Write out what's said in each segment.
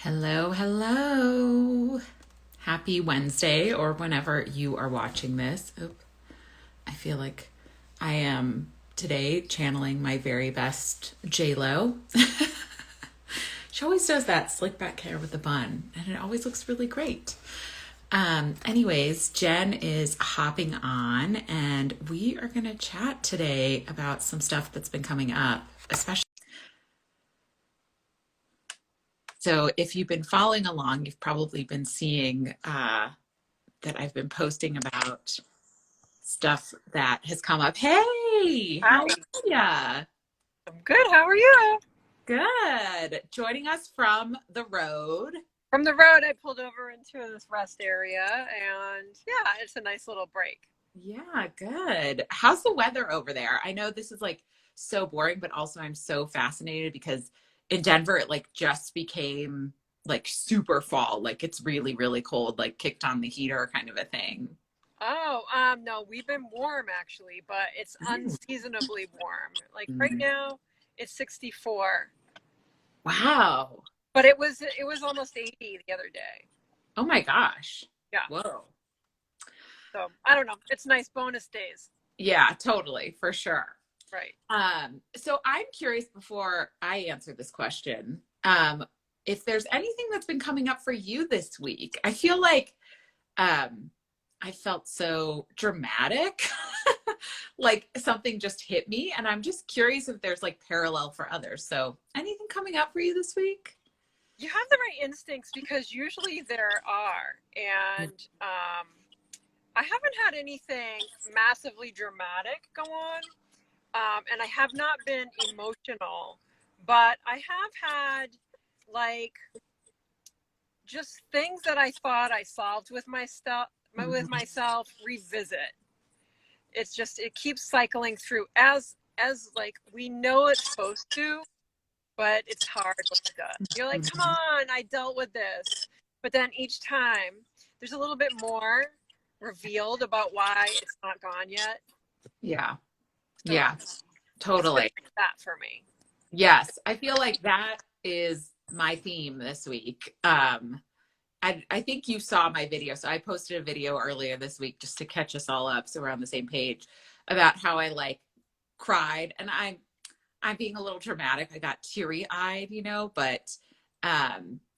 Hello, hello. Happy Wednesday, or whenever you are watching this. Oop, I feel like I am today channeling my very best J-Lo. She always does that slick back hair with a bun, and it always looks really great. Anyways, Jen is hopping on, and we are going to chat today about some stuff that's been coming up, especially. So if you've been following along, you've probably been seeing that I've been posting about stuff that has come up. Hey, how Hi, are ya? I'm good. How are you? Good. Joining us from the road. From the road, I pulled over into this rest area, and yeah, it's a nice little break. Yeah, good. How's the weather over there? I know this is like so boring, but also I'm so fascinated because in Denver it like just became like super fall. Like it's really, really cold, like kicked on the heater kind of a thing. Oh, no, we've been warm actually, but it's unseasonably warm. Like right Mm. now, it's 64, Wow. but it was almost 80 the other day. Oh my gosh. Yeah, Whoa. so I don't know. It's nice bonus days, Yeah, totally, for sure. right? So I'm curious before I answer this question, if there's anything that's been coming up for you this week. I feel like um, I felt so dramatic, like something just hit me, and I'm just curious if there's like parallel for others. So anything coming up for you this week? You have the right instincts because usually there are, and I haven't had anything massively dramatic go on. And I have not been emotional, but I have had like just things that I thought I solved with my stuff with Mhm. myself revisit. It's just it keeps cycling through as like we know it's supposed to, but it's hard when it does. You're like, come Mhm. on, I dealt with this. But then each time there's a little bit more revealed about why it's not gone yet. Yeah, So yeah, it's been totally. like that for me. Yes, I feel like that is my theme this week. I think you saw my video. So I posted a video earlier this week just to catch us all up so we're on the same page about how I like cried and I'm being a little dramatic. I got teary-eyed, but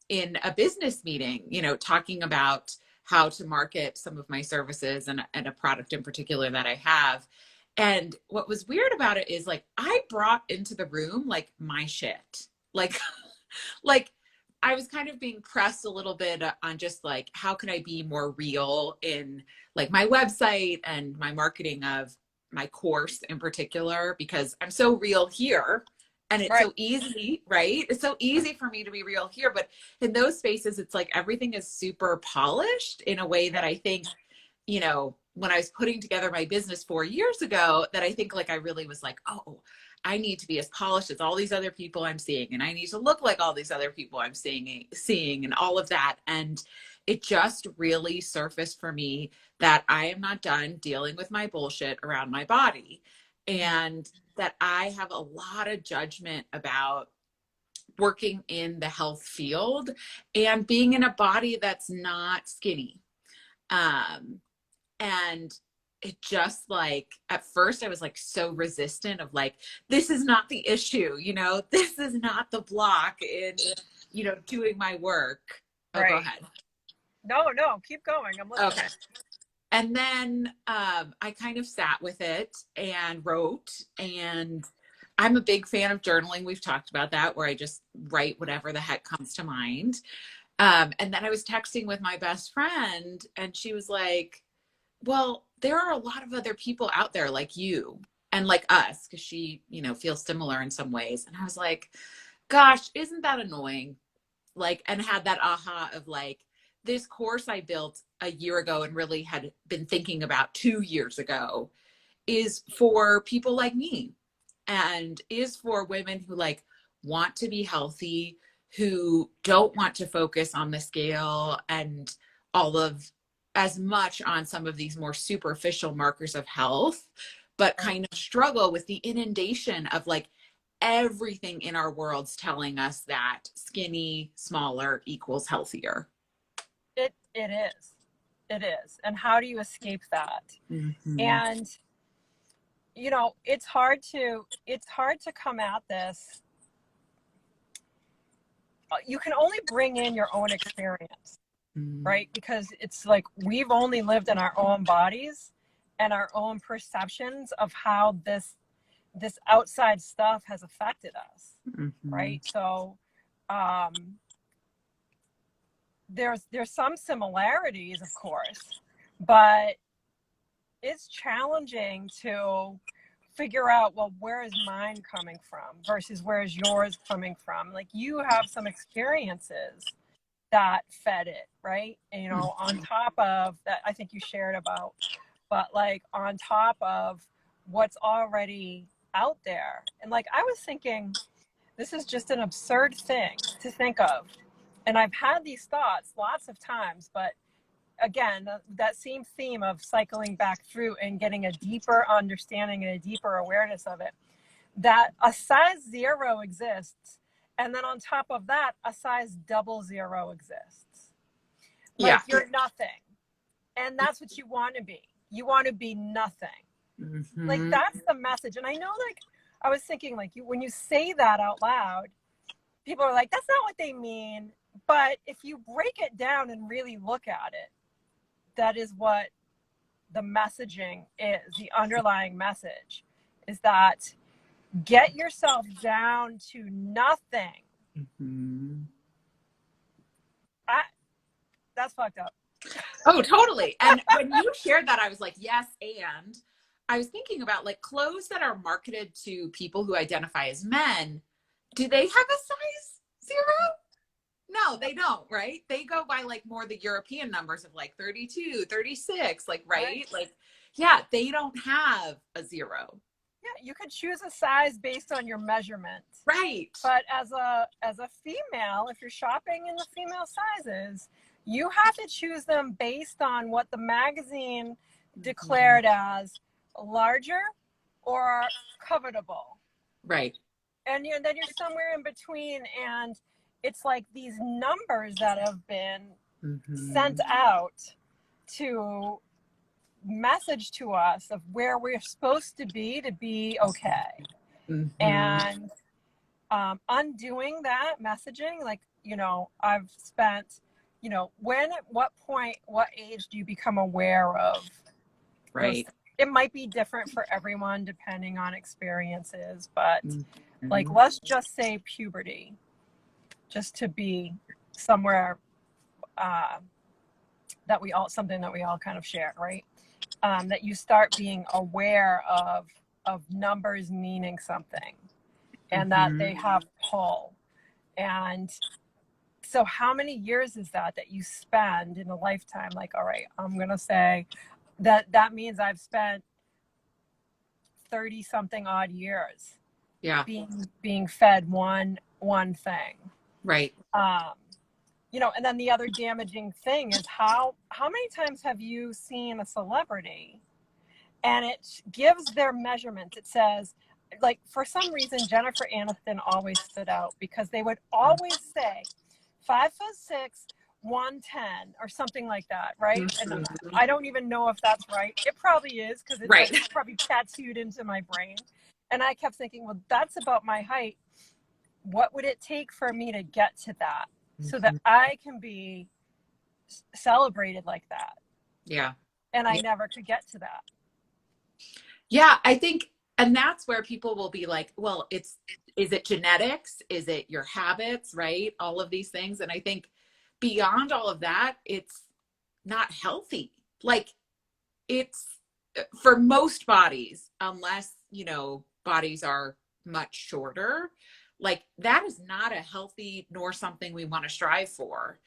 in a business meeting, talking about how to market some of my services and a product in particular that I have. And what was weird about it is like I brought into the room like my shit. Like like I was kind of being pressed a little bit on just like how can I be more real in like my website and my marketing of my course in particular because I'm so real here and it's Right. so easy, right? It's so easy for me to be real here, but in those spaces it's like everything is super polished in a way that I think, when I was putting together my business 4 years ago, that I think like I really was like, oh, I need to be as polished as all these other people I'm seeing, and I need to look like all these other people I'm seeing, and all of that. And it just really surfaced for me that I am not done dealing with my bullshit around my body, and that I have a lot of judgment about working in the health field and being in a body that's not skinny. Um, and it just like at first I was like so resistant of like this is not the issue, this is not the block in doing my work. Oh, go Right. ahead. No, no, keep going. I'm Okay. listening. And then I kind of sat with it and wrote, and I'm a big fan of journaling. We've talked about that, where I just write whatever the heck comes to mind. And then I was texting with my best friend, and she was like, well, there are a lot of other people out there like you and like us, because she, feels similar in some ways. And I was like, gosh, isn't that annoying? Like, and had that aha of like, this course I built a year ago and really had been thinking about 2 years ago is for people like me and is for women who like want to be healthy, who don't want to focus on the scale and all of as much on some of these more superficial markers of health, but Right. kind of struggle with the inundation of like everything in our world's telling us that skinny, smaller equals healthier. It is. It is. And how do you escape that? Mm-hmm. And you know, it's hard to come at this. You can only bring in your own experience, right? Because it's like we've only lived in our own bodies and our own perceptions of how this outside stuff has affected us, right? So there's some similarities, of course, but it's challenging to figure out, well, where is mine coming from versus where is yours coming from? Like, you have some experiences that fed it, right? And, you know, on top of that, I think you shared about, but like on top of what's already out there. And like, I was thinking, this is just an absurd thing to think of. And I've had these thoughts lots of times, but again, that same theme of cycling back through and getting a deeper understanding and a deeper awareness of it, that a size 0 exists. And then on top of that, a size 00 exists. Like, you're nothing. And that's what you want to be. You want to be nothing. Like, that's the message. And I know, like, I was thinking, like, when you say that out loud, people are like, that's not what they mean. But if you break it down and really look at it, that is what the messaging is. The underlying message is that get yourself down to nothing. That's fucked up. Oh, totally. And when you shared that, I was like, yes. And I was thinking about like clothes that are marketed to people who identify as men. Do they have a size 0? No, they don't, right? They go by like more the European numbers of like 32, 36, like, right? Like, yeah, they don't have a 0. Yeah, you could choose a size based on your measurement. Right. But as a female, if you're shopping in the female sizes, you have to choose them based on what the magazine declared as larger or covetable. Right. And then you're somewhere in between, and it's like these numbers that have been sent out to message to us of where we're supposed to be okay. And undoing that messaging, like, you know, I've spent, you know, what point, what age do you become aware of? Right. It might be different for everyone depending on experiences, but like, let's just say puberty, just to be somewhere that we all kind of share, right? That you start being aware of numbers meaning something, and that they have pull. And so how many years is that you spend in a lifetime? Like, all right, I'm gonna say that means I've spent 30 something odd years being fed one thing. Right. You know, and then the other damaging thing is how many times have you seen a celebrity and it gives their measurements? It says, like, for some reason, Jennifer Aniston always stood out because they would always say 5'6", 110 or something like that, right? And I don't even know if that's right. It probably is, because it's like, it's probably tattooed into my brain. And I kept thinking, well, that's about my height. What would it take for me to get to that so that I can be celebrated like that? Yeah. And I never could get to that. Yeah, I think, and that's where people will be like, well, is it genetics? Is it your habits, right? All of these things. And I think beyond all of that, it's not healthy. Like, it's for most bodies, unless, you know, bodies are much shorter, like that is not a healthy nor something we want to strive for.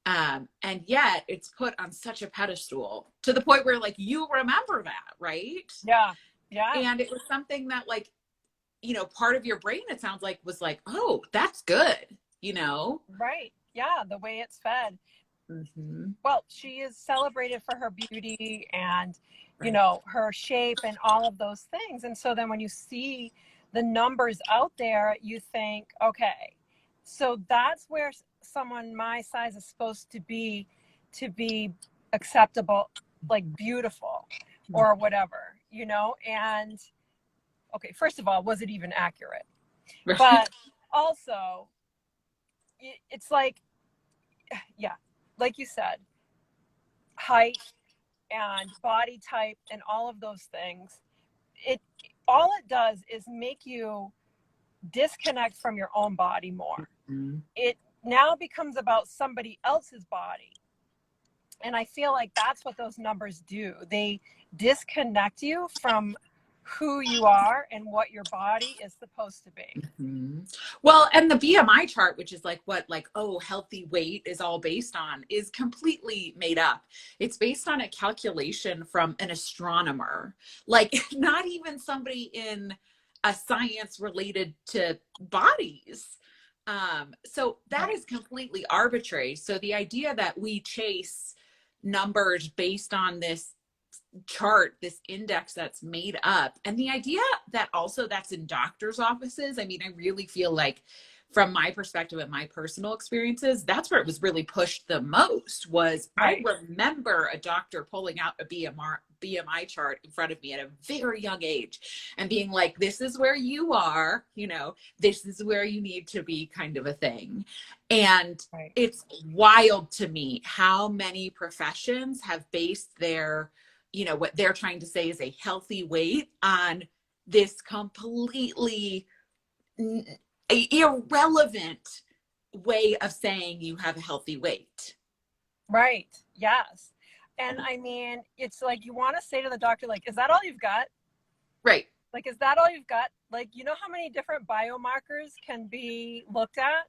And yet it's put on such a pedestal to the point where, like, you remember that, right? Yeah. Yeah. And it was something that, like, you know, part of your brain, it sounds like, was like, oh, that's good, you know? Right. Yeah. The way it's fed. Well, she is celebrated for her beauty and, you know, her shape and all of those things. And so then when you see the numbers out there, you think, okay, so that's where someone my size is supposed to be acceptable, like beautiful or whatever, you know? And okay, first of all, was it even accurate? Right. But also, it's like, yeah, like you said, height and body type and all of those things, it all it does is make you disconnect from your own body more. Mm-hmm. It now becomes about somebody else's body. And I feel like that's what those numbers do. They disconnect you from who you are and what your body is supposed to be. Mm-hmm. Well, and the BMI chart, which is like what, like, oh, healthy weight is all based on, is completely made up. It's based on a calculation from an astronomer, like not even somebody in a science related to bodies. So that is completely arbitrary. So the idea that we chase numbers based on this chart, this index that's made up, and the idea that also that's in doctors' offices, I mean, I really feel like from my perspective and my personal experiences, that's where it was really pushed the most. Was I remember a doctor pulling out a BMI chart in front of me at a very young age and being like, this is where you are, you know, this is where you need to be, kind of a thing. And it's wild to me how many professions have based their, you know, what they're trying to say is a healthy weight on this completely irrelevant way of saying you have a healthy weight. Right. Yes. And I mean, it's like you want to say to the doctor, like, is that all you've got? Right. Like, is that all you've got? Like, you know how many different biomarkers can be looked at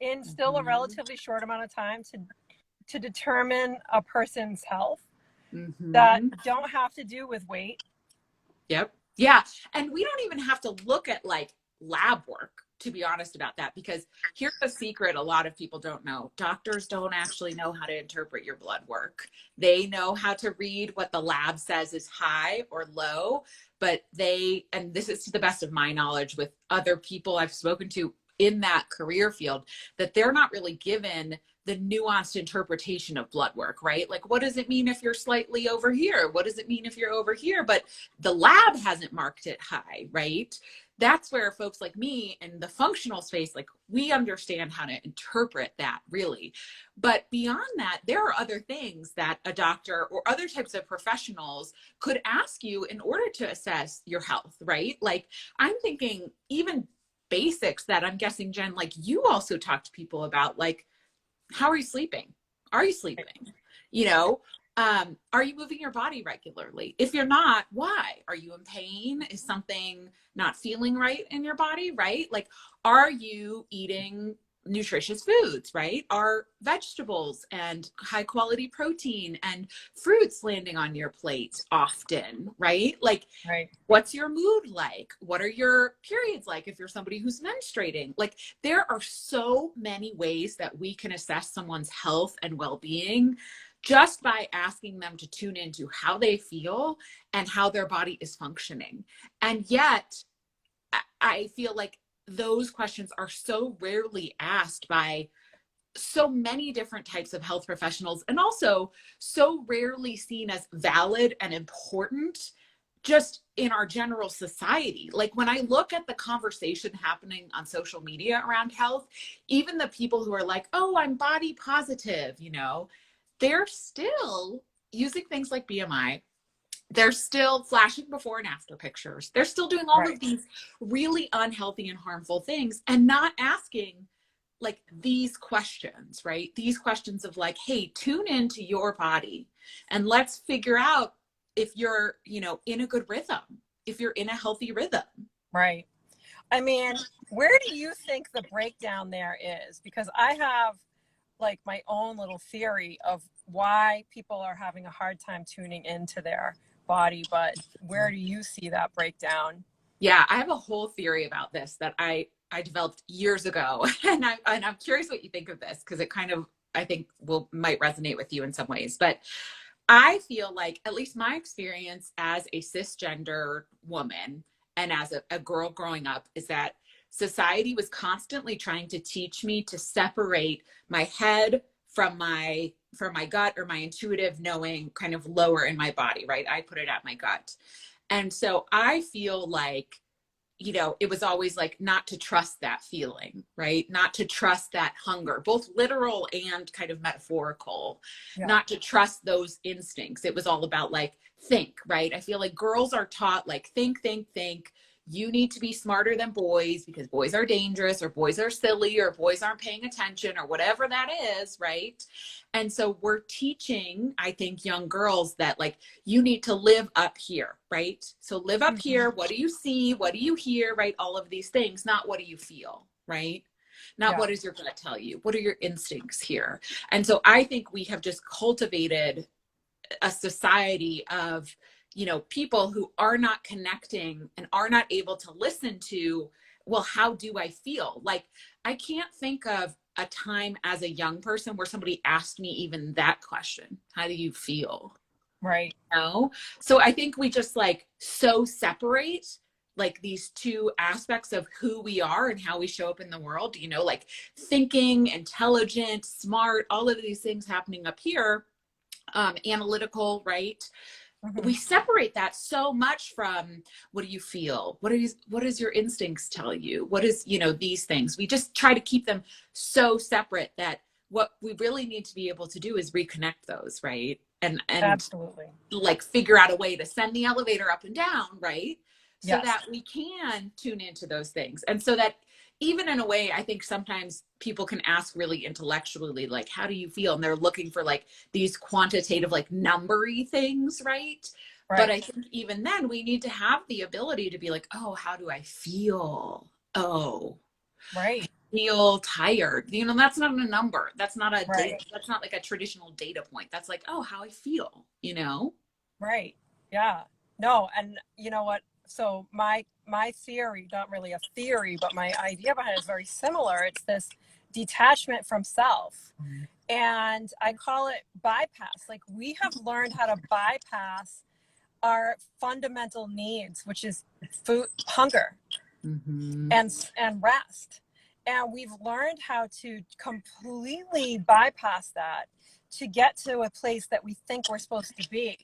in still a relatively short amount of time to determine a person's health that don't have to do with weight? Yep. Yeah. And we don't even have to look at like lab work, to be honest about that, because here's a secret a lot of people don't know. Doctors don't actually know how to interpret your blood work. They know how to read what the lab says is high or low, but they, and this is to the best of my knowledge with other people I've spoken to in that career field, that they're not really given the nuanced interpretation of blood work, right? Like, what does it mean if you're slightly over here? What does it mean if you're over here? But the lab hasn't marked it high, right? That's where folks like me in the functional space, like, we understand how to interpret that really. But beyond that, there are other things that a doctor or other types of professionals could ask you in order to assess your health, right? Like, I'm thinking even basics that I'm guessing, Jen, like you also talk to people about, like, how are you sleeping? Are you sleeping? You know, are you moving your body regularly? If you're not, why? Are you in pain? Is something not feeling right in your body, right? Like, are you eating nutritious foods, right? Are vegetables and high quality protein and fruits landing on your plate often, right? Like, what's your mood like? What are your periods like if you're somebody who's menstruating? Like, there are so many ways that we can assess someone's health and well-being just by asking them to tune into how they feel and how their body is functioning. And yet, I feel like those questions are so rarely asked by so many different types of health professionals, and also so rarely seen as valid and important just in our general society. Like, when I look at the conversation happening on social media around health, even the people who are like, oh, I'm body positive, you know, they're still using things like BMI. They're still flashing before and after pictures. They're still doing all of these really unhealthy and harmful things and not asking like these questions, right? These questions of like, hey, tune into your body and let's figure out if you're, you know, in a good rhythm, if you're in a healthy rhythm. Right. I mean, where do you think the breakdown there is? Because I have like my own little theory of why people are having a hard time tuning into their body, but where do you see that breakdown? Yeah, I have a whole theory about this that I developed years ago, and I'm curious what you think of this, because it kind of, I think, might resonate with you in some ways. But I feel like, at least my experience as a cisgender woman, and as a girl growing up is that society was constantly trying to teach me to separate my head from my gut or my intuitive knowing kind of lower in my body, right? I put it at my gut. And so I feel like, you know, it was always like not to trust that feeling, right? Not to trust that hunger, both literal and kind of metaphorical, Yeah. not to trust those instincts. It was all about like, think, right? I feel like girls are taught like, think, think, think. You need to be smarter than boys because boys are dangerous or boys are silly or boys aren't paying attention or whatever that is, right? And so we're teaching, I think, young girls that like, you need to live up here, right? So live up here. What do you see? What do you hear? Right? All of these things, not what do you feel, right? Not Yeah. what does your gut tell you? What are your instincts here? And so I think we have just cultivated a society of, you know, people who are not connecting and are not able to listen to, well, how do I feel? Like, I can't think of a time as a young person where somebody asked me even that question. How do you feel? Right. No. So I think we just like so separate like these two aspects of who we are and how we show up in the world, you know, like thinking, intelligent, smart, all of these things happening up here, analytical, right? We separate that so much from what do you feel? What does your instincts tell you? What is, you know, these things. We just try to keep them so separate that what we really need to be able to do is reconnect those, right? And Absolutely. like figure out a way to send the elevator up and down, right? So Yes. that we can tune into those things. And so that even in a way, I think sometimes people can ask really intellectually, like, how do you feel? And they're looking for like these quantitative, like numbery things, right? But Right. I think even then we need to have the ability to be like, oh, how do I feel? Oh, Right. feel tired. You know, that's not a number. That's not a data. Right. That's not like a traditional data point. That's like, oh, how I feel, you know? Right. Yeah. No, and you know what? So my theory, not really a theory, but my idea behind it is very similar. It's this detachment from self. And I call it bypass. Like we have learned how to bypass our fundamental needs, which is food, hunger, Mm-hmm. and rest. And we've learned how to completely bypass that to get to a place that we think we're supposed to be.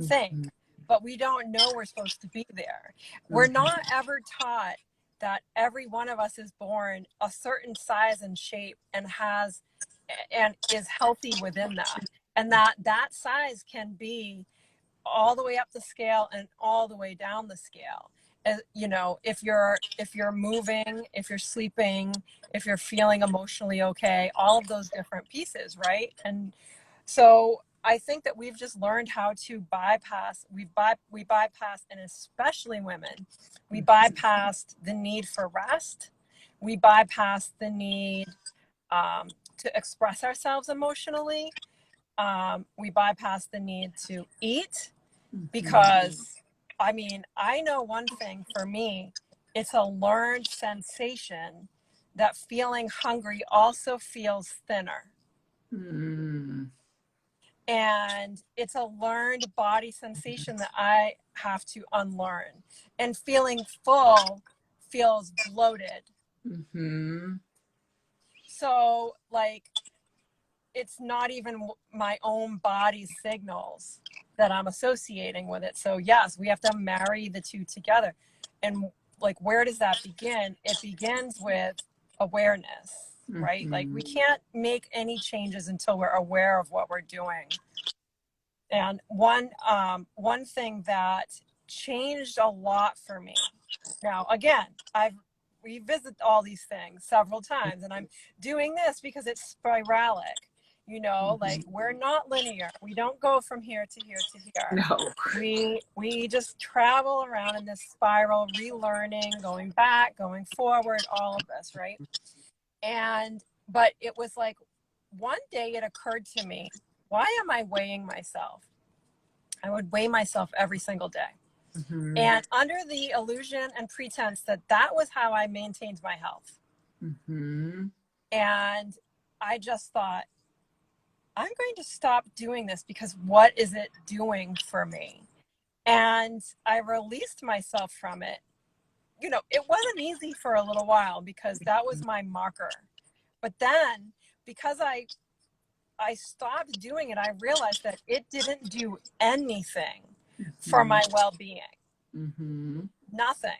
Think, Mm-hmm. but we don't know we're supposed to be there. We're Mm-hmm. not ever taught that every one of us is born a certain size and shape and is healthy within that. And that size can be all the way up the scale and all the way down the scale. You know, if you're moving, if you're sleeping, if you're feeling emotionally okay, all of those different pieces, right? And so I think that we've just learned how to bypass. We bypass, and especially women, we bypassed the need for rest. We bypassed the need to express ourselves emotionally. We bypass the need to eat because, I mean, I know one thing for me, it's a learned sensation that feeling hungry also feels thinner. Mm-hmm. And it's a learned body sensation that I have to unlearn. And feeling full feels bloated. Mm-hmm. So, like, it's not even my own body's signals that I'm associating with it. So yes, we have to marry the two together. And like, where does that begin? It begins with awareness, right? Like Mm-hmm. we can't make any changes until we're aware of what we're doing. And one thing that changed a lot for me. Now, again, I've revisited all these things several times, and I'm doing this because it's spiralic. You know, like we're not linear. We don't go from here to here to here. No. We just travel around in this spiral, relearning, going back, going forward, all of this, right? And but it was like one day it occurred to me, why am I weighing myself? I would weigh myself every single day. Mm-hmm. And under the illusion and pretense that that was how I maintained my health. Mm-hmm. And I just thought, I'm going to stop doing this because what is it doing for me? And I released myself from it. it wasn't easy for a little while because that was my marker. But then because I stopped doing it, I realized that it didn't do anything for my well-being. Mm-hmm. Nothing.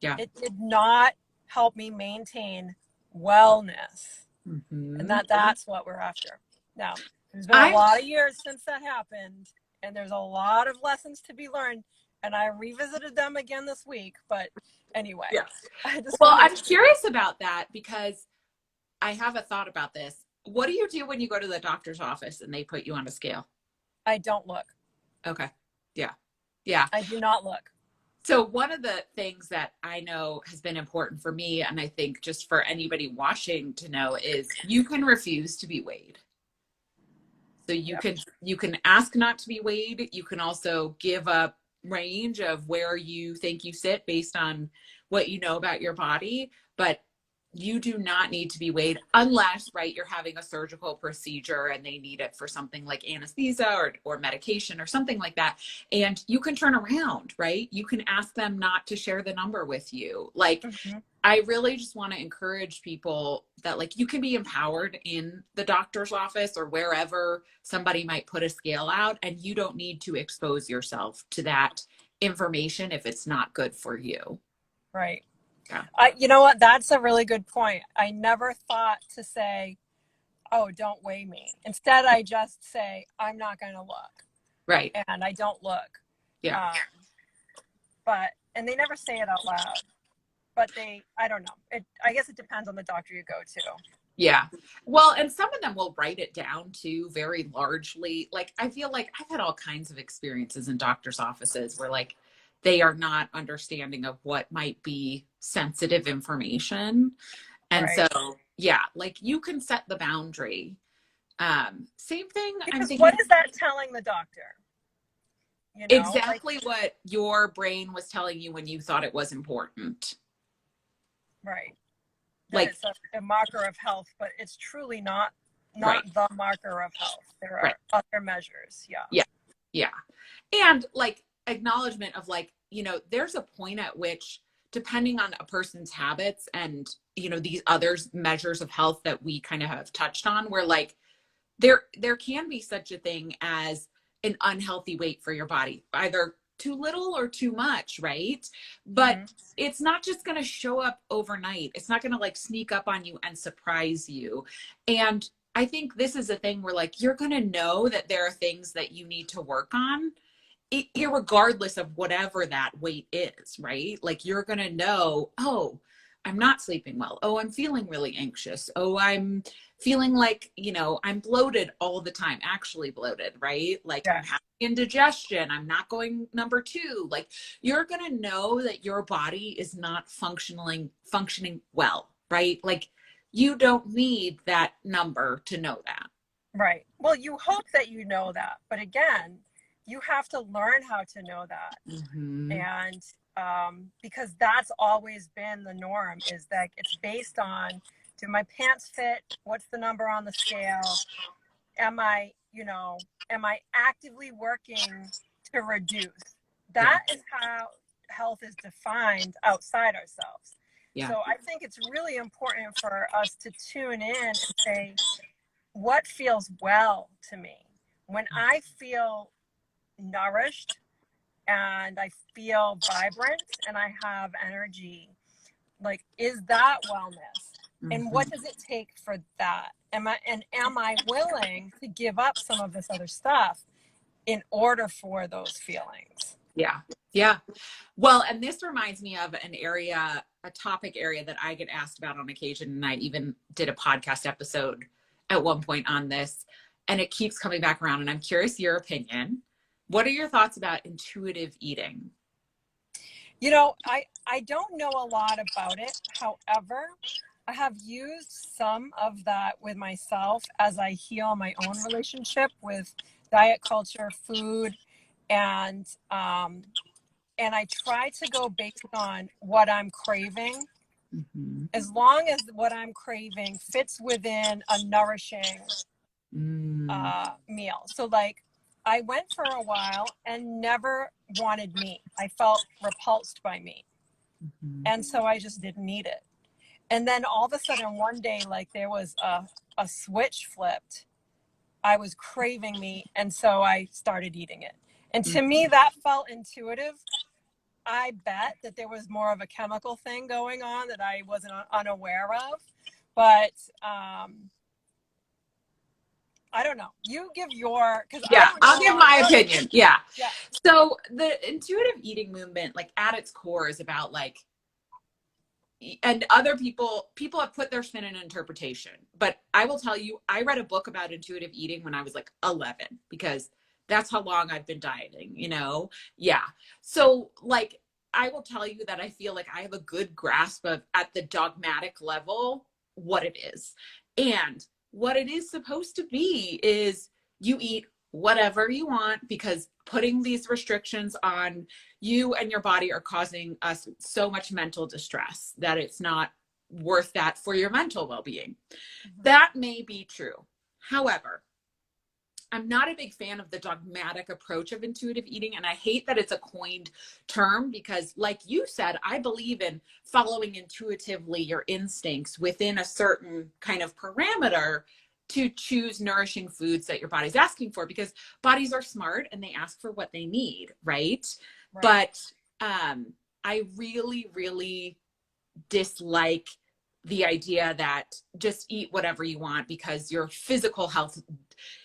Yeah. It did not help me maintain wellness. Mm-hmm. And that's what we're after. Now, there's been a I'm lot of years since that happened, and there's a lot of lessons to be learned, and I revisited them again this week. But anyway, yeah. I just Well, wanted I'm curious about that because I have a thought about this. What do you do when you go to the doctor's office and they put you on a scale? I don't look. Okay. Yeah. Yeah. I do not look. So one of the things that I know has been important for me, and I think just for anybody watching to know, is you can refuse to be weighed. So you can ask not to be weighed. You can also give a range of where you think you sit based on what you know about your body, but you do not need to be weighed unless, right, you're having a surgical procedure and they need it for something like anesthesia or medication or something like that. And you can turn around, right? You can ask them not to share the number with you. Like, Mm-hmm. I really just want to encourage people that like you can be empowered in the doctor's office or wherever somebody might put a scale out, and you don't need to expose yourself to that information if it's not good for you. Right. Yeah. You know what? That's a really good point. I never thought to say, oh, don't weigh me. Instead, I just say, I'm not going to look. Right. And I don't look. Yeah. And they never say it out loud. But I don't know. I guess it depends on the doctor you go to. Yeah. Well, and some of them will write it down too, very largely. Like, I feel like I've had all kinds of experiences in doctor's offices where like they are not understanding of what might be sensitive information. And Right. so, yeah, like you can set the boundary. Same thing. I'm Because thinking what is that telling the doctor? exactly what your brain was telling you when you thought it was important. Right. That Like, it's a marker of health, but it's truly not right, the marker of health. There right. are other measures. Yeah. Yeah. Yeah. And like acknowledgement of like, there's a point at which, depending on a person's habits and, these other measures of health that we kind of have touched on, where like there can be such a thing as an unhealthy weight for your body, either too little or too much, right? But it's not just going to show up overnight. It's not going to like sneak up on you and surprise you. And I think this is a thing where like you're going to know that there are things that you need to work on, irregardless of whatever that weight is, right? Like you're going to know, oh, I'm not sleeping well. Oh, I'm feeling really anxious. Oh, I'm feeling like, I'm bloated all the time, actually bloated, right? Like I'm having indigestion. I'm not going number 2. Like you're going to know that your body is not functioning well, right? Like you don't need that number to know that. Right. Well, you hope that you know that, but again, you have to learn how to know that. Mm-hmm. And because that's always been the norm, is that it's based on, do my pants fit? What's the number on the scale? Am I actively working to reduce? That is how health is defined outside ourselves. Yeah. So I think it's really important for us to tune in and say, what feels well to me? When I feel nourished and I feel vibrant and I have energy, like, is that wellness? And what does it take for that? Am I willing to give up some of this other stuff in order for those feelings? Yeah. Yeah. Well, and this reminds me of a topic area that I get asked about on occasion. And I even did a podcast episode at one point on this, and it keeps coming back around. And I'm curious your opinion. What are your thoughts about intuitive eating? I don't know a lot about it. However, I have used some of that with myself as I heal my own relationship with diet culture, food, and I try to go based on what I'm craving, as long as what I'm craving fits within a nourishing meal. So like, I went for a while and never wanted meat. I felt repulsed by meat. Mhm. And so I just didn't eat it. And then all of a sudden one day, like there was a switch flipped. I was craving meat. And so I started eating it. And to me, that felt intuitive. I bet that there was more of a chemical thing going on that I wasn't unaware of. But I don't know. You give your, because I Yeah, don't I'll know a give lot my about it. opinion. Yeah. Yeah. So the intuitive eating movement, like at its core, is about like, and other people have put their spin in interpretation. But I will tell you, I read a book about intuitive eating when I was like 11, because that's how long I've been dieting, you know? Yeah. So like, I will tell you that I feel like I have a good grasp of, at the dogmatic level, what it is. And what it is supposed to be is you eat whatever you want, because putting these restrictions on you and your body are causing us so much mental distress that it's not worth that for your mental well-being. Mm-hmm. That may be true. However, I'm not a big fan of the dogmatic approach of intuitive eating. And I hate that it's a coined term, because like you said, I believe in following intuitively your instincts within a certain kind of parameter to choose nourishing foods that your body's asking for, because bodies are smart and they ask for what they need, right? Right. But I really, really dislike the idea that just eat whatever you want because your physical health,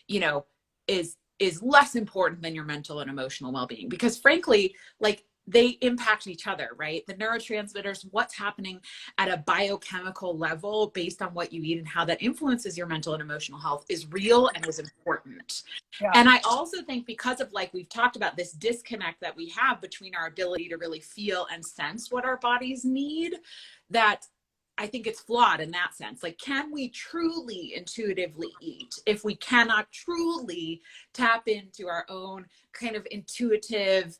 you know, is less important than your mental and emotional well-being, because frankly, like, they impact each other, right? The neurotransmitters, what's happening at a biochemical level based on what you eat and how that influences your mental and emotional health is real and is important. Yeah. And I also think, because of, like, we've talked about this disconnect that we have between our ability to really feel and sense what our bodies need, that I think it's flawed in that sense. Like, can we truly intuitively eat if we cannot truly tap into our own kind of intuitive,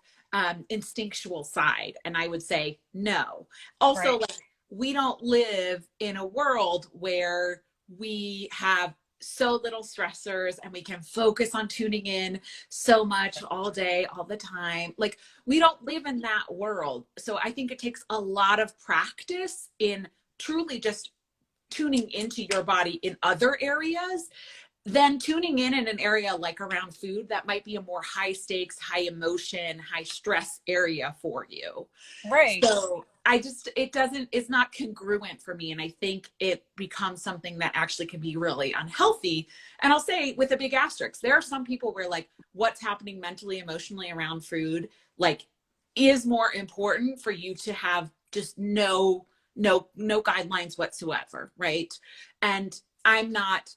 instinctual side? And I would say no. Also, Right. like, we don't live in a world where we have so little stressors and we can focus on tuning in so much all day, all the time. Like, we don't live in that world. So I think it takes a lot of practice in truly just tuning into your body in other areas, then tuning in an area like around food that might be a more high stakes, high emotion, high stress area for you. Right. So it's not congruent for me. And I think it becomes something that actually can be really unhealthy. And I'll say, with a big asterisk, there are some people where, like, what's happening mentally, emotionally around food, like, is more important for you to have just no guidelines whatsoever. Right. And I'm not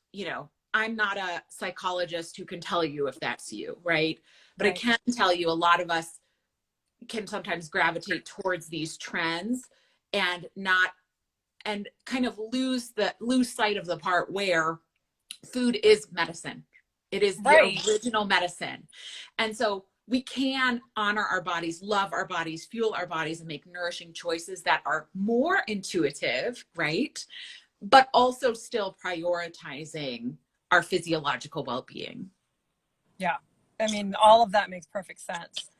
a psychologist who can tell you if that's you. Right. But I Right. can tell you, a lot of us can sometimes gravitate towards these trends and not, and kind of lose sight of the part where food is medicine. It is the Right. original medicine. And so we can honor our bodies, love our bodies, fuel our bodies, and make nourishing choices that are more intuitive, right? But also still prioritizing our physiological well-being. Yeah. I mean, all of that makes perfect sense.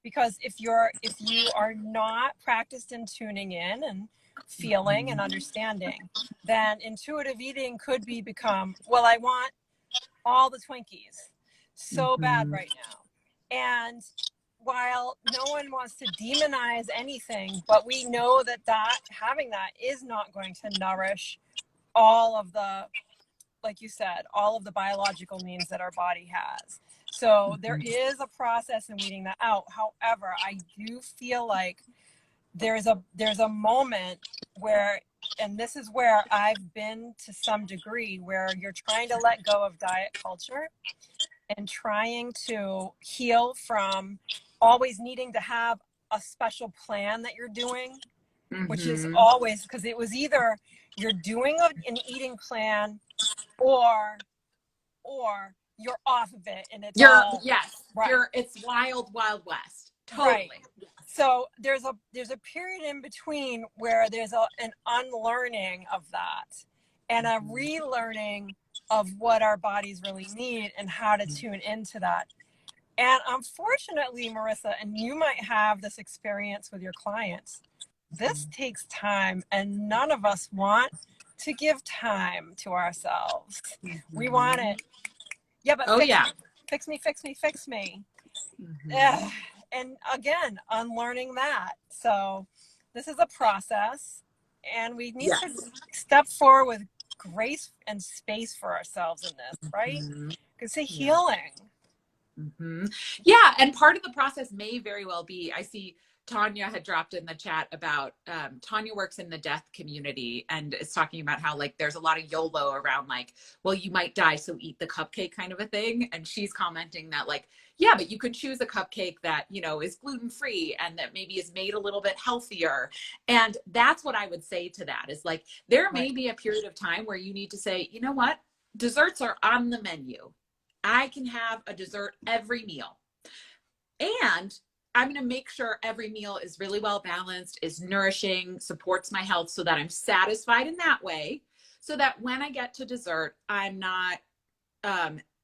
Because if you are not practiced in tuning in and feeling and understanding, then intuitive eating could become, well, I want all the Twinkies so bad Mm-hmm. right now. And while no one wants to demonize anything, but we know that having that is not going to nourish all of the, like you said, all of the biological needs that our body has. So there is a process in weeding that out. However, I do feel like there's a moment where, and this is where I've been to some degree, where you're trying to let go of diet culture and trying to heal from always needing to have a special plan that you're doing, which is Mm-hmm. always, because it was either you're doing an eating plan or you're off of it and it's all Yes, right. it's wild, wild west. Right. Totally. So there's a period in between where there's an unlearning of that and a relearning of what our bodies really need and how to tune into that. And unfortunately, Marissa, and you might have this experience with your clients, this takes time, and none of us want to give time to ourselves. We want Mm-hmm. it. Yeah, but Oh fix yeah. me, fix me, fix me, fix me. Mm-hmm. Ugh. And again, unlearning that. So this is a process, and we need to Yes. step forward with grace and space for ourselves in this, right? Mm-hmm. Because it's a Yeah. healing. Mm-hmm. Yeah, and part of the process may very well be, I see Tanya had dropped in the chat about Tanya works in the death community and is talking about how like there's a lot of YOLO around like, well, you might die, so eat the cupcake kind of a thing. And she's commenting that like, yeah, but you could choose a cupcake that, you know, is gluten-free and that maybe is made a little bit healthier. And that's what I would say to that is like, there Right. may be a period of time where you need to say, you know what, desserts are on the menu. I can have a dessert every meal. And I'm going to make sure every meal is really well balanced, is nourishing, supports my health so that I'm satisfied in that way. So that when I get to dessert, I'm not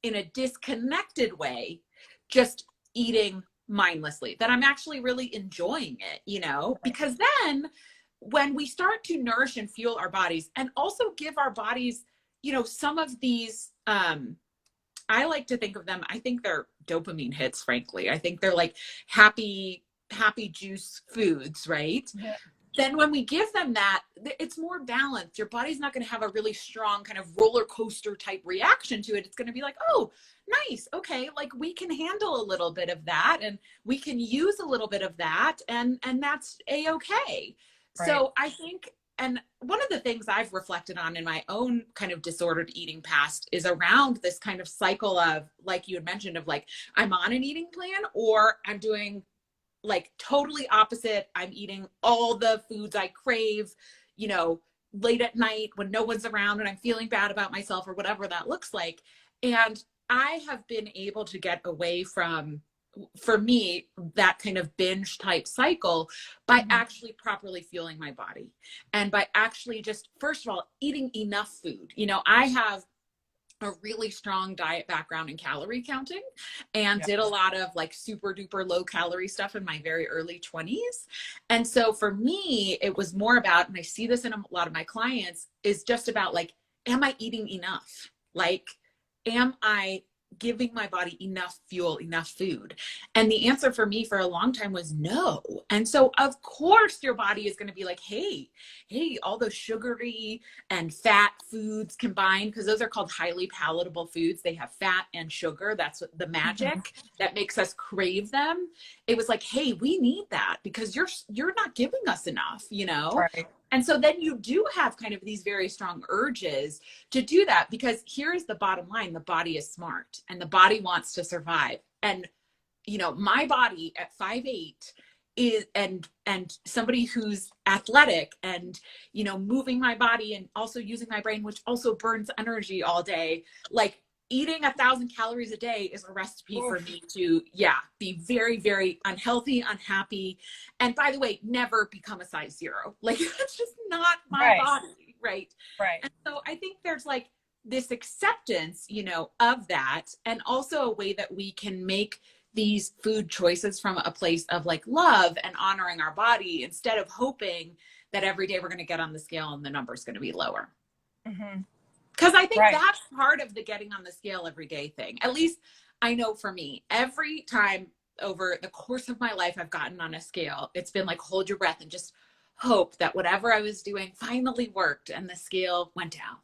in a disconnected way, just eating mindlessly, that I'm actually really enjoying it, you know, Right. because then when we start to nourish and fuel our bodies and also give our bodies, you know, some of these, I like to think of them, I think they're dopamine hits, frankly. I think they're like happy juice foods, right? Yeah. Then when we give them that, it's more balanced. Your body's not going to have a really strong kind of roller coaster type reaction to it. It's going to be like, oh, nice. Okay. Like we can handle a little bit of that and we can use a little bit of that. And that's a-okay. Right. So I think, and one of the things I've reflected on in my own kind of disordered eating past is around this kind of cycle of, like you had mentioned, of like, I'm on an eating plan or I'm doing like totally opposite. I'm eating all the foods I crave, you know, late at night when no one's around and I'm feeling bad about myself or whatever that looks like. And I have been able to get away from, for me, that kind of binge type cycle by Mm-hmm. actually properly fueling my body and by actually just, first of all, eating enough food. You know, I have a really strong diet background in calorie counting and Yeah. did a lot of like super duper low calorie stuff in my very early 20s. And so for me, it was more about, and I see this in a lot of my clients, is just about like, am I eating enough? Like, am I giving my body enough fuel, enough food? And the answer for me for a long time was no. And so of course your body is going to be like, hey, all those sugary and fat foods combined, because those are called highly palatable foods. They have fat and sugar. That's what the Mm-hmm. magic that makes us crave them. It was like, hey, we need that because you're not giving us enough, you know? Right. And so then you do have kind of these very strong urges to do that because here's the bottom line, the body is smart and the body wants to survive. And you know, my body at 5'8" is and somebody who's athletic and you know moving my body and also using my brain, which also burns energy all day, like eating 1,000 calories a day is a recipe for Oof. me to be very very unhealthy, unhappy, and by the way, never become a size 0. Like that's just not my Right. body, right? Right. And so I think there's like this acceptance, you know, of that, and also a way that we can make these food choices from a place of like love and honoring our body instead of hoping that every day we're going to get on the scale and the number is going to be lower. Mm-hmm. Because I think Right. that's part of the getting on the scale every day thing. At least I know for me, every time over the course of my life I've gotten on a scale, it's been like hold your breath and just hope that whatever I was doing finally worked and the scale went down.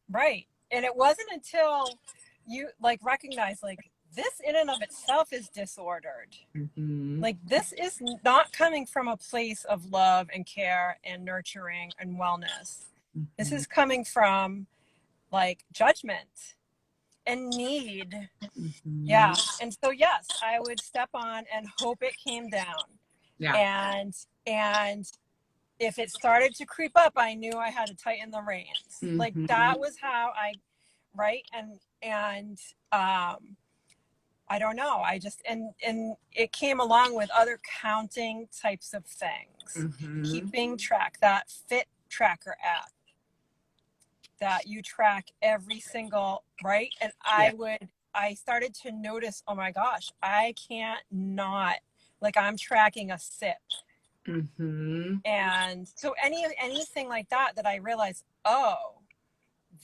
Right. And it wasn't until you like recognize like this in and of itself is disordered. Mm-hmm. Like this is not coming from a place of love and care and nurturing and wellness. This Mm-hmm. is coming from like judgment and need. Mm-hmm. Yeah. And so yes, I would step on and hope it came down. Yeah. And if it started to creep up, I knew I had to tighten the reins. Like Mm-hmm. that was how I, right. And I don't know. I just, and it came along with other counting types of things, Mm-hmm. keeping track, that fit tracker app that you track every single, right. And Yeah. I started to notice, oh my gosh, I can't not, like I'm tracking a sip. Mm-hmm. And so anything like that I realized, oh,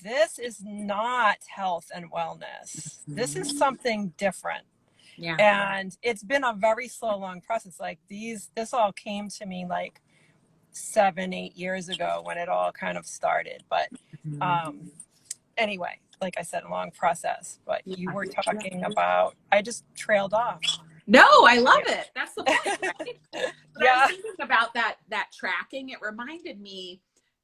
this is not health and wellness. This is something different. Yeah. And it's been a very slow, long process. Like this all came to me like 7-8 years ago when it all kind of started. But Mm-hmm. anyway, like I said, a long process. But Yeah. you were talking about, I just trailed off. No, I love it. That's the point, right? But I was Yeah. thinking about that tracking. It reminded me,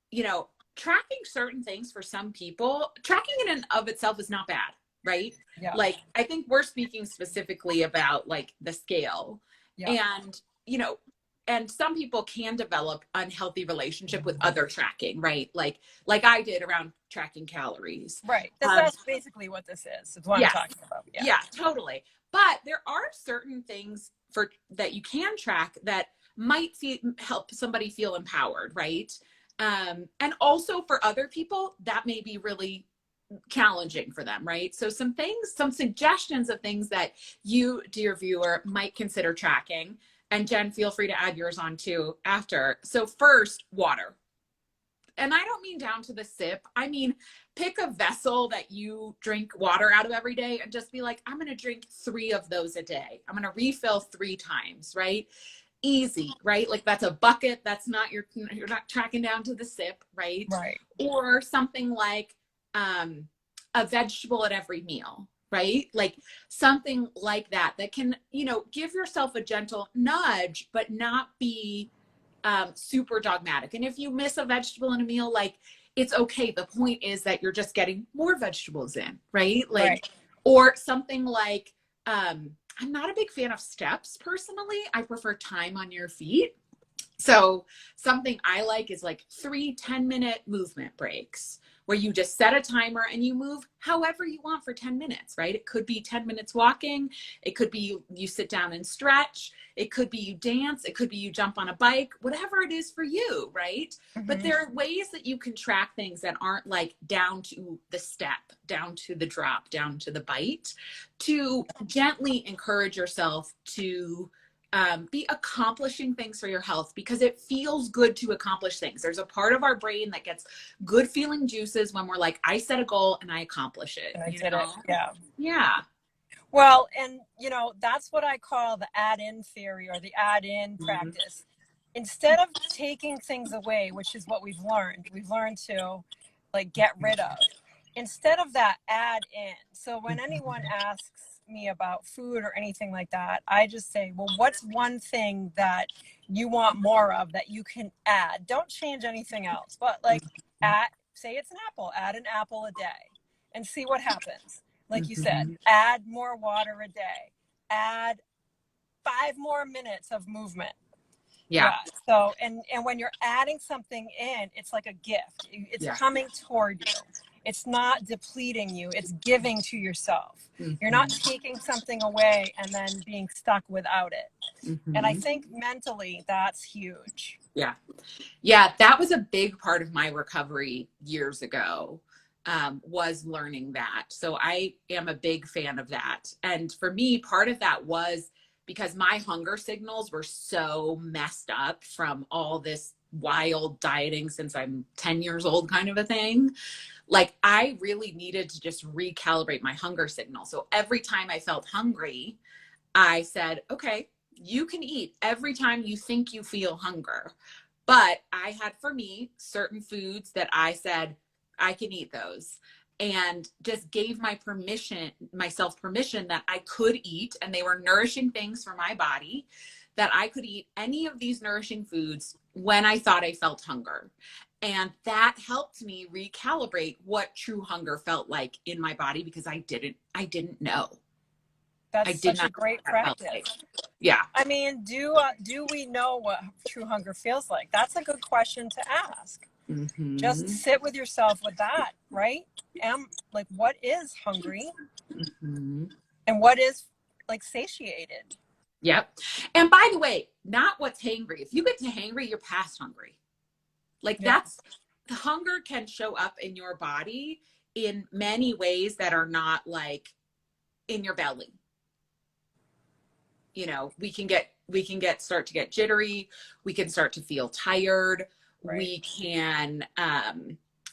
you know, tracking certain things for some people, tracking in and of itself is not bad, right? Yeah. Like, I think we're speaking specifically about like the scale. Yeah. And, you know, and some people can develop unhealthy relationship with other tracking, right? Like I did around tracking calories. Right. Um, That's basically what this is. It's what I'm yes, talking about. Yeah. yeah, totally. But there are certain things for that you can track that might help somebody feel empowered, right? And also for other people, that may be really challenging for them, right? So some things, some suggestions of things that you, dear viewer, might consider tracking. And Jen, feel free to add yours on too after. So first, water. And I don't mean down to the sip. I mean, pick a vessel that you drink water out of every day and just be like, I'm going to drink 3 of those a day. I'm going to refill 3 times, right? Easy, right? Like that's a bucket. That's not you're not tracking down to the sip, right? Right. Or something like a vegetable at every meal, right? Like something like that can, you know, give yourself a gentle nudge, but not be super dogmatic. And if you miss a vegetable in a meal, like it's okay. The point is that you're just getting more vegetables in, right? Like, Right. or something like, I'm not a big fan of steps personally. I prefer time on your feet. So something I like is like 3 10-minute movement breaks where you just set a timer and you move however you want for 10 minutes, right? It could be 10 minutes walking. It could be you sit down and stretch. It could be you dance. It could be you jump on a bike, whatever it is for you, right? But there are ways that you can track things that aren't like down to the step, down to the drop, down to the bite, to gently encourage yourself to be accomplishing things for your health because it feels good to accomplish things. There's a part of our brain that gets good feeling juices when we're like, I set a goal and I accomplish it. And I You did know? it. Yeah. Yeah. Well, and you know, that's what I call the add-in theory or the add-in practice. Instead of taking things away, which is what we've learned to like get rid of. Instead of that, add in. So when anyone asks me about food or anything like that, I just say, well, what's one thing that you want more of that you can add? Don't change anything else, but like say it's an apple, add an apple a day and see what happens. Like you said, add more water a day, add 5 more minutes of movement. Yeah. So, and when you're adding something in, it's like a gift. It's coming toward you. It's not depleting you. It's giving to yourself. You're not taking something away and then being stuck without it. And I think mentally that's huge. Yeah. Yeah. That was a big part of my recovery years ago, was learning that. So I am a big fan of that. And for me, part of that was because my hunger signals were so messed up from all this wild dieting since I'm 10 years old kind of a thing. Like I really needed to just recalibrate my hunger signal. So every time I felt hungry, I said, okay, you can eat every time you think you feel hunger. But I had for me certain foods that I said, I can eat those, and just gave myself permission that I could eat, and they were nourishing things for my body, that I could eat any of these nourishing foods when I thought I felt hunger. And that helped me recalibrate what true hunger felt like in my body because I didn't know. That's such a great practice. Like. Yeah. I mean, do we know what true hunger feels like? That's a good question to ask. Just sit with yourself with that, right? Like, what is hungry and what is like satiated? Yep. And by the way, not what's hangry. If you get to hangry, you're past hungry. Like that's the hunger can show up in your body in many ways that are not like in your belly. You know, we can get start to get jittery. We can start to feel tired. Right.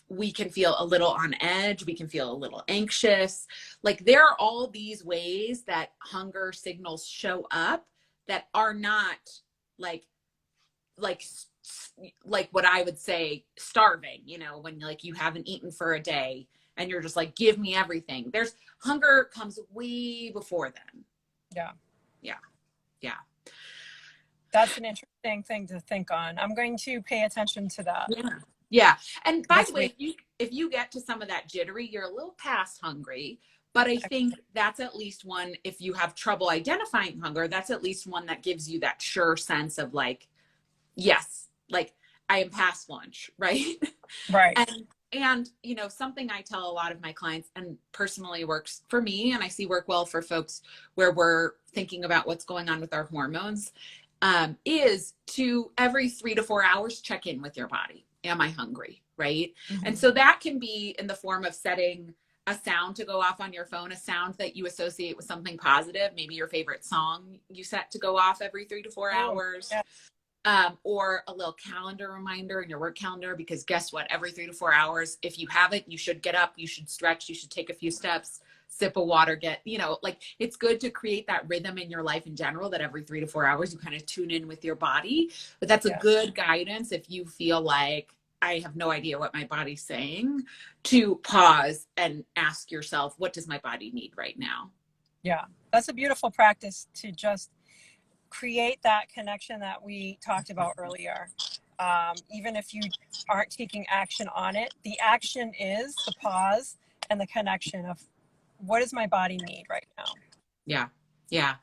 We can feel a little on edge. We can feel a little anxious. Like there are all these ways that hunger signals show up that are not like like like what I would say starving, you know, when like you haven't eaten for a day and you're just like, give me everything. There's hunger comes way before then. Yeah. Yeah. Yeah. That's an interesting thing to think on. I'm going to pay attention to that. Yeah. Yeah. And by This the way, week. if you get to some of that jittery, you're a little past hungry. But I think that's at least one, if you have trouble identifying hunger, that's at least one that gives you that sure sense of like, yes, like I am past lunch, right? Right. And you know, something I tell a lot of my clients and personally works for me, and I see work well for folks where we're thinking about what's going on with our hormones, is to every 3 to 4 hours check in with your body. Am I hungry? Right. Mm-hmm. And so that can be in the form of setting a sound to go off on your phone, a sound that you associate with something positive, maybe your favorite song you set to go off every 3 to 4 hours. Yeah. Or a little calendar reminder in your work calendar, because guess what? Every 3 to 4 hours, if you haven't, you should get up, you should stretch, you should take a few steps, sip of water, you know, like it's good to create that rhythm in your life in general, that every 3 to 4 hours you kind of tune in with your body. But that's a good guidance if you feel like I have no idea what my body's saying, to pause and ask yourself, what does my body need right now? Yeah, that's a beautiful practice to just create that connection that we talked about earlier. Even if you aren't taking action on it, the action is the pause and the connection of what does my body need right now? Yeah. Yeah.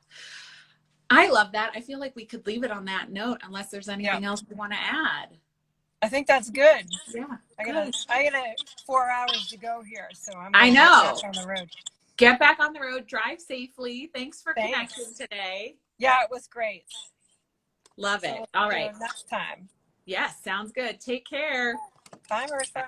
I love that. I feel like we could leave it on that note unless there's anything else we want to add. I think that's good. Yeah. I got 4 hours to go here, so I'm I gonna know. get back on the road. Get back on the road, drive safely. Thanks for connecting today. Yeah, it was great. Love it. All right. Next time. Yes, sounds good. Take care. Bye, Marissa.